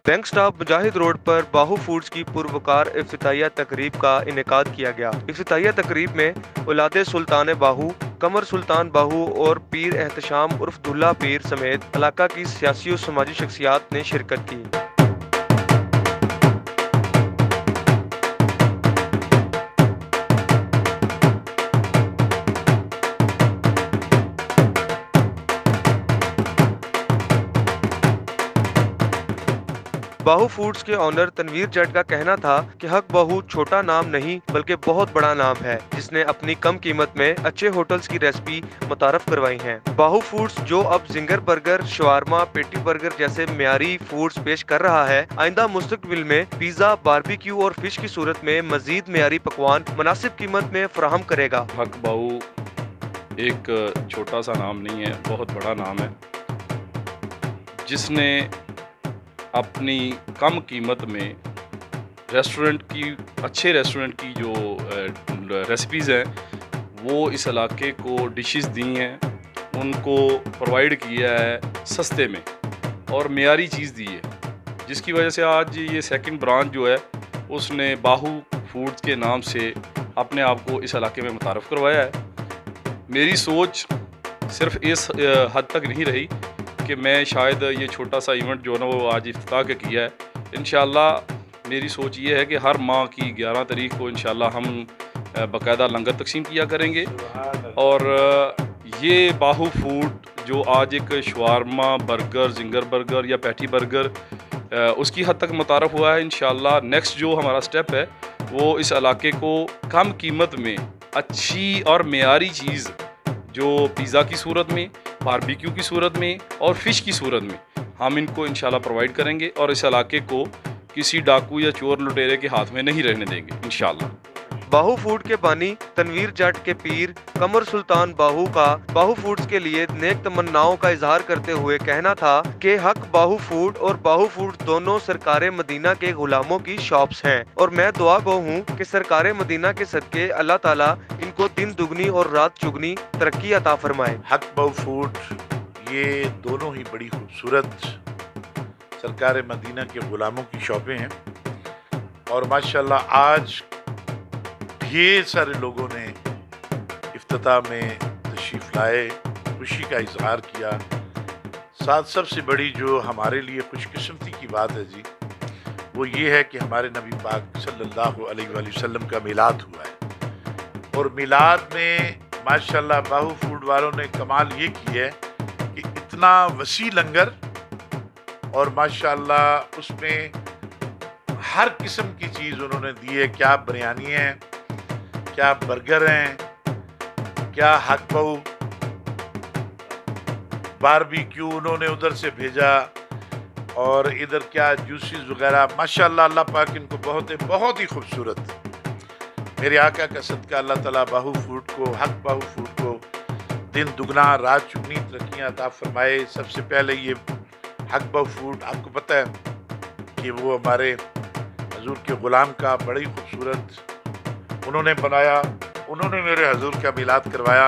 Bank stop मुजाहिद road पर बाहू foods की पुरवकार इफ्तिताहिया तकरीब का इनेकाद किया गया। इफ्तिताहिया तकरीब में औलादे सुल्तान बाहू, कमर सुल्तान बाहू और पीर एहतशाम उर्फ दुल्ला पीर समेत इलाका की सियासी और समाजी शख्सियात ने शिरकत की। बाहू फूड्स के ऑनर तनवीर जट का कहना था कि हक बाहू छोटा नाम नहीं बल्कि बहुत बड़ा नाम है, जिसने अपनी कम कीमत में अच्छे होटल्स की रेसिपी मुतारफ करवाई हैं। बाहू फूड्स जो अब जिंगर बर्गर, शवारमा, पेटी बर्गर जैसे मियारी फूड्स पेश कर रहा है, आइंदा मुस्तकबिल में पिज्जा, बारबेक्यू और फिश की सूरत में मजीद मियारी पकवान मुनासिब कीमत में फराहम करेगा। हक बाहू एक छोटा सा नाम नहीं है, बहुत बड़ा नाम है, जिसने अपनी कम कीमत में अच्छे रेस्टोरेंट की जो रेसिपीज़ हैं वो इस इलाके को डिशेस दी हैं, उनको प्रोवाइड किया है सस्ते में और मेयारी चीज़ दी है, जिसकी वजह से आज ये सेकंड ब्रांच जो है उसने बाहू फूड्स के नाम से अपने आप को इस इलाके में मुतारफ़ करवाया है। मेरी सोच सिर्फ इस हद तक नहीं रही कि मैं शायद ये छोटा सा इवेंट जो है ना वो आज इफ्तिताह के किया है। इंशाल्लाह मेरी सोच ये है कि हर माह की 11 तारीख को इंशाल्लाह हम बाकायदा लंगर तकसीम किया करेंगे और ये बाहू फूड जो आज एक शवारमा बर्गर, जिंगर बर्गर या पैटी बर्गर उसकी हद तक मुतारफ़ हुआ है। इंशाल्लाह नेक्स्ट जो हमारा स्टेप है वो इस इलाके को कम कीमत में अच्छी और मेयारी चीज़ जो पिज़्ज़ा की सूरत में, बारबेक्यू की सूरत में और फ़िश की सूरत में हम इनको इंशाल्लाह प्रोवाइड करेंगे और इस इलाके को किसी डाकू या चोर लुटेरे के हाथ में नहीं रहने देंगे इंशाल्लाह। बाहू फूड के बानी तनवीर जट के पीर कमर सुल्तान बाहू का बाहू फूड्स के लिए नेक तमन्नाओं का इजहार करते हुए कहना था कि हक बाहू फूड और बाहू फूड दोनों सरकारे मदीना के गुलामों की शॉप्स हैं और मैं दुआ गो हूँ कि सरकारे मदीना के सदके अल्लाह ताला इनको दिन दुगनी और रात चुगनी तरक्की अता फरमाए। हक बाहू फूड ये दोनों ही बड़ी खूबसूरत सरकारे मदीना के गुलामों की शॉपें हैं और माशाल्लाह आज ढेर सारे लोगों ने इफ्तिताह में तशरीफ़ लाए, खुशी का इजहार किया। साथ सबसे बड़ी जो हमारे लिए खुशकिस्मती की बात है जी, वो ये है कि हमारे नबी पाक सल्लल्लाहु अलैहि वसल्लम का मिलाद हुआ है और मिलाद में माशाल्लाह बाहू फूड वालों ने कमाल ये की है कि इतना वसी लंगर और माशाल्लाह उसमें हर किस्म की चीज़ उन्होंने दी है। क्या बिरयानी है, क्या बर्गर हैं, क्या हक बाहू बारबेक्यू उन्होंने उधर से भेजा और इधर क्या जूसेस वगैरह। माशाल्लाह अल्लाह पाक इनको बहुत ही खूबसूरत। मेरे आका का सदका अल्लाह ताला बाहू फूड को, हक बाहू फूड को दिन दुगना रात चुगनी तरक्कियाँ अता फरमाए। सबसे पहले ये हक बाहू फूड आपको पता है कि वो हमारे हजूर के ग़ुलाम का बड़ी खूबसूरत उन्होंने बनाया, उन्होंने मेरे हजूर का मिलाद करवाया।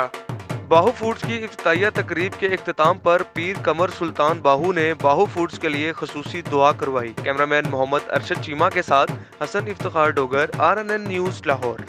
बाहू फूड्स की इफ्तिताहिया तकरीब के इख्तिताम पर पीर कमर सुल्तान बाहू ने बाहू फूड्स के लिए खसूसी दुआ करवाई। कैमरामैन मोहम्मद अरशद चीमा के साथ हसन इफ्तिखार डोगर, RNN न्यूज़ लाहौर।